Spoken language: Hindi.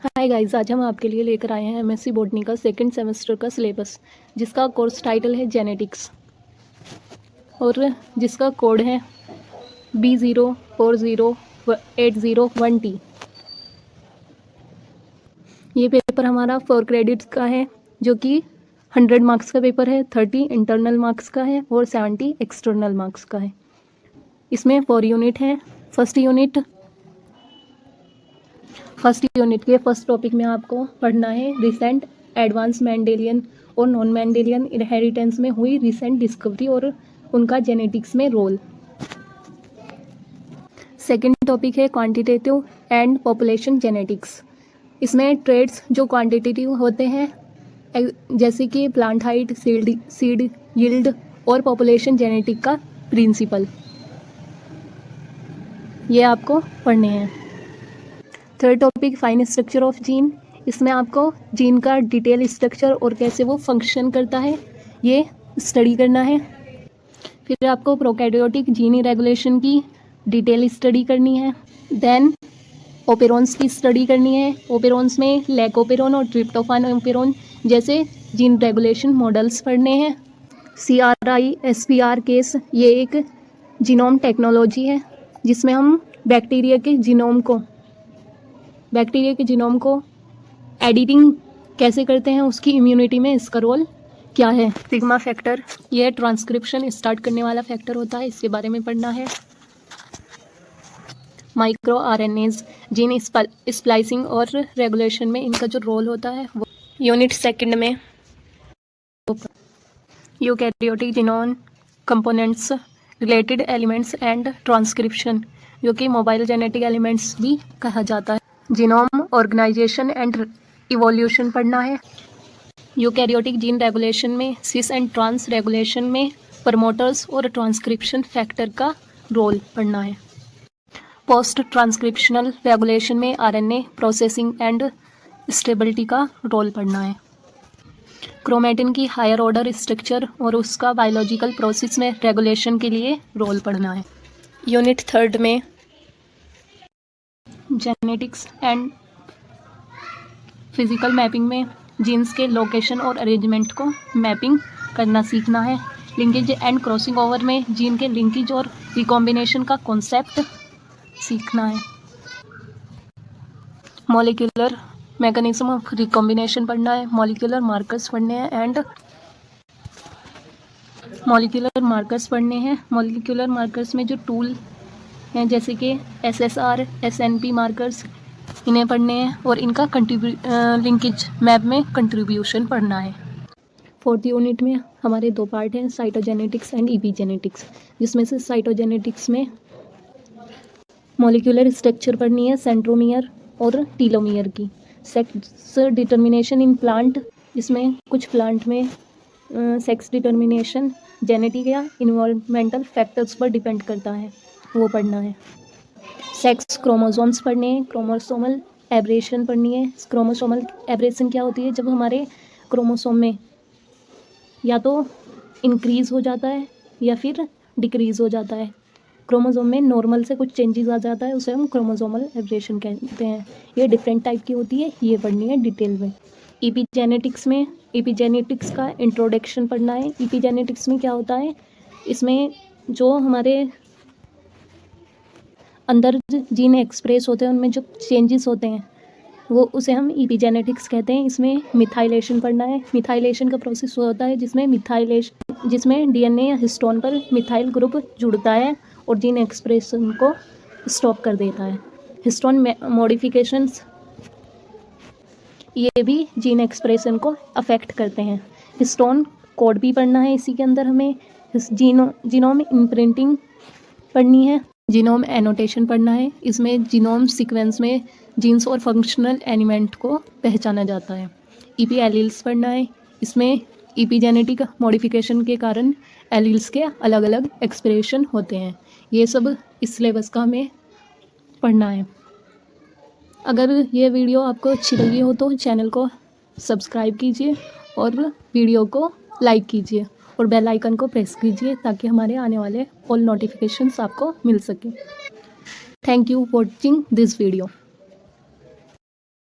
हाय गाइस, आज हम आपके लिए लेकर आए हैं एमएससी बॉटनी का सेकंड सेमेस्टर का सिलेबस, जिसका कोर्स टाइटल है जेनेटिक्स और जिसका कोड है B040801T। ये पेपर हमारा 4 क्रेडिट्स का है, जो कि 100 मार्क्स का पेपर है, 30 इंटरनल मार्क्स का है और 70 एक्सटर्नल मार्क्स का है। इसमें 4 यूनिट हैं। फर्स्ट यूनिट के फर्स्ट टॉपिक में आपको पढ़ना है रिसेंट एडवांस मेंडेलियन और नॉन मेंडेलियन इनहेरिटेंस में हुई रिसेंट डिस्कवरी और उनका जेनेटिक्स में रोल। सेकंड टॉपिक है क्वांटिटेटिव एंड पॉपुलेशन जेनेटिक्स। इसमें ट्रेड्स जो क्वांटिटेटिव होते हैं, जैसे कि प्लांट हाइट, सीड यील्ड और पॉपुलेशन जेनेटिक का प्रिंसिपल, ये आपको पढ़ने हैं। Third topic fine structure of gene. इसमें आपको जीन का डिटेल स्ट्रक्चर और कैसे वो फंक्शन करता है, ये स्टडी करना है। फिर आपको प्रोकैरियोटिक जीन रेगुलेशन की डिटेल स्टडी करनी है। देन ओपेरॉन्स की स्टडी करनी है। ओपेरॉन्स में लैकोपेरॉन और ट्रिप्टोफान ओपेरॉन जैसे जीन रेगुलेशन मॉडल्स पढ़ने हैं। CRISPR केस, ये एक जीनोम टेक्नोलॉजी है जिसमें हम बैक्टीरिया के जीनोम को एडिटिंग कैसे करते हैं, उसकी इम्यूनिटी में इसका रोल क्या है। सिग्मा फैक्टर, यह ट्रांसक्रिप्शन स्टार्ट करने वाला फैक्टर होता है, इसके बारे में पढ़ना है। माइक्रो RNAs, जीन स्प्लाइसिंग और रेगुलेशन में इनका जो रोल होता है वो। यूनिट सेकंड में eukaryotic genome components, related elements and transcription, जो कि मोबाइल जेनेटिक एलिमेंट्स भी कहा जाता है। जीनोम ऑर्गेनाइजेशन एंड इवोल्यूशन पढ़ना है। यूकैरियोटिक जीन रेगुलेशन में सिस एंड ट्रांस रेगुलेशन में प्रमोटर्स और ट्रांसक्रिप्शन फैक्टर का रोल पढ़ना है। पोस्ट ट्रांसक्रिप्शनल रेगुलेशन में RNA प्रोसेसिंग एंड स्टेबिलिटी का रोल पढ़ना है। क्रोमेटिन की हायर ऑर्डर स्ट्रक्चर और उसका बायोलॉजिकल प्रोसेस में रेगुलेशन के लिए रोल पढ़ना है। यूनिट थर्ड में जेनेटिक्स एंड फिजिकल मैपिंग में जीन्स के लोकेशन और अरेंजमेंट को मैपिंग करना सीखना है। लिंकेज एंड क्रॉसिंग ओवर में जीन के लिंकेज और रिकॉम्बिनेशन का कॉन्सेप्ट सीखना है। मॉलिक्यूलर मैकेनिज्म ऑफ रिकॉम्बिनेशन पढ़ना है। मॉलिक्यूलर मार्कर्स पढ़ने हैं मॉलिक्यूलर मार्कर्स में जो टूल हैं, जैसे कि SSR, SNP मार्कर्स, इन्हें पढ़ने हैं और इनका लिंकेज मैप में कंट्रीब्यूशन पढ़ना है। फोर्थ यूनिट में हमारे 2 पार्ट हैं, साइटोजेनेटिक्स एंड इपीजेनेटिक्स, जिसमें से साइटोजेनेटिक्स में मॉलिक्यूलर स्ट्रक्चर पढ़नी है, सेंट्रोमियर और टीलोमियर की। सेक्स डिटर्मिनेशन इन प्लांट, इसमें कुछ प्लांट में सेक्स डिटर्मिनेशन जेनेटिक या इन्वायरमेंटल फैक्टर्स पर डिपेंड करता है, वो पढ़ना है। सेक्स क्रोमोसोम्स पढ़ने हैं। क्रोमोसोमल एब्रेशन पढ़नी है। क्रोमोसोमल एब्रेशन क्या होती है, जब हमारे क्रोमोसोम में या तो इंक्रीज़ हो जाता है या फिर डिक्रीज़ हो जाता है। क्रोमोसोम में नॉर्मल से कुछ चेंजेस आ जाता है, उसे हम क्रोमोसोमल एब्रेशन कहते हैं। ये डिफरेंट टाइप की होती है, ये पढ़नी है डिटेल में। इपीजेनेटिक्स का इंट्रोडक्शन पढ़ना है। इपीजेनेटिक्स में क्या होता है, इसमें जो हमारे अंदर जीन एक्सप्रेस होते हैं, उनमें जो चेंजेस होते हैं वो उसे हम इपीजेनेटिक्स कहते हैं। इसमें मिथाइलेशन पढ़ना है। मिथाइलेशन का प्रोसेस होता है जिसमें DNA या हिस्टोन पर मिथाइल ग्रुप जुड़ता है और जीन एक्सप्रेशन को स्टॉप कर देता है। हिस्टोन मॉडिफिकेशंस, ये भी जीन एक्सप्रेशन को अफेक्ट करते हैं। हिस्टोन कोड भी पढ़ना है इसी के अंदर। हमें जीनोम इम्प्रिंटिंग पढ़नी है। जीनोम एनोटेशन पढ़ना है। इसमें जीनोम सीक्वेंस में जीन्स और फंक्शनल एलिमेंट को पहचाना जाता है। ईपी एलील्स पढ़ना है। इसमें इपीजेनेटिक मॉडिफिकेशन के कारण एलील्स के अलग अलग एक्सप्रेशन होते हैं। ये सब इस सिलेबस का हमें पढ़ना है। अगर ये वीडियो आपको अच्छी लगी हो तो चैनल को सब्सक्राइब कीजिए और वीडियो को लाइक कीजिए और बेल आइकन को प्रेस कीजिए, ताकि हमारे आने वाले ऑल नोटिफिकेशंस आपको मिल सके। Thank you for watching this video.